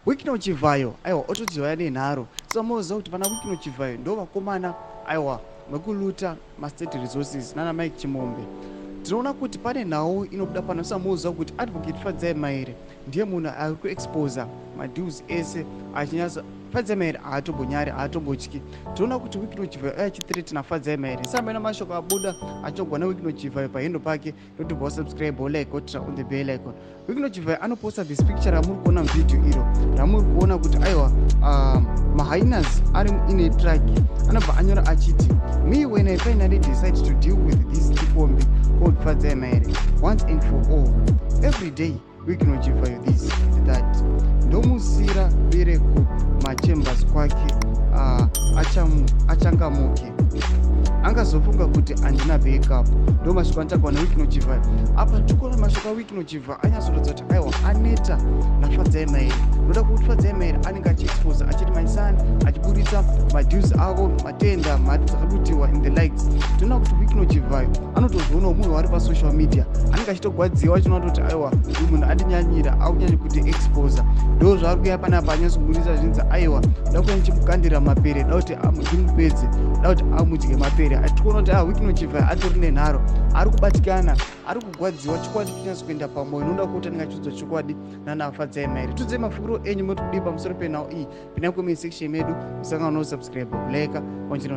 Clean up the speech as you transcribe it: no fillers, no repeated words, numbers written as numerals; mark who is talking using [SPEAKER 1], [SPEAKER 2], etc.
[SPEAKER 1] Wikino Chivhayo aiwa otodzivaya nenharo saka moziva kuti pana Wikino Chivhayo ndo vakomana aiwa vekuluta mastate resources nana Mike Chimombe. Tinoona kuti pane nhau inobuda pano saka moziva kuti advocate Fadzai Maire ndiye munhu ari kuexposa madeals ese achinyatsa Fadzai Maire haatombonyari haatombotyi. Tinoona kuti Wikino Chivhayo aichithreatena Fadzai Maire saka maina mashoko abuda achogwana Wikino Chivhayo pahendo pake notobva subscribe like otra on the bell icon. Wikino Chivhayo anoposta this picture ramuri kuona muvidhio iro ramuri kuona kuti aiwa mahainas ari ine track anobva anyora achiti me when I finally decide to deal with this Chipombe called Fadzai Maire once and for all every day Wikino Chivhayo this that ndomusira bereko machambers kwake achangamuke angazofunga kuti handina backup. Ndo mashoko andakwana Wikino Chivhayo apa tikuona mashoko aWikino Chivhayo anyatsoratidza kuti aiwa aneta naFadzai Maire. Ndoda kuti Fadzai Maire anenge achiexposa achiti my son achiburitsa madeals avo matenda mari dzakadutiwa in the likes. Tinoona kuti Wikino Chivhayo anotozvionawo munhu wari pasocial media anenge achitogwadziwa achinoona kuti aiwa uyu munhu andinyanyira aunyanya kuti exposa. Ndo zvaari kuya panapa anyatsoburitsa zvinzi aiwa da kuya ndichimugandira mapere da kuti ndimupedze da kuti amudye mapere. Atikuona kuti Wikino Chivhayo atori nenharo ari kubatikana ari kugwadziwa chikwadi chinyatso kuenda pamoyo. Noda kuti anenge achiudzwa chikwadi nana Fadzai Maire. Tudze mafungiro enyu muri kudii pamusoro penhau iyi. Pinda comment section medu musangano subscribe like onjina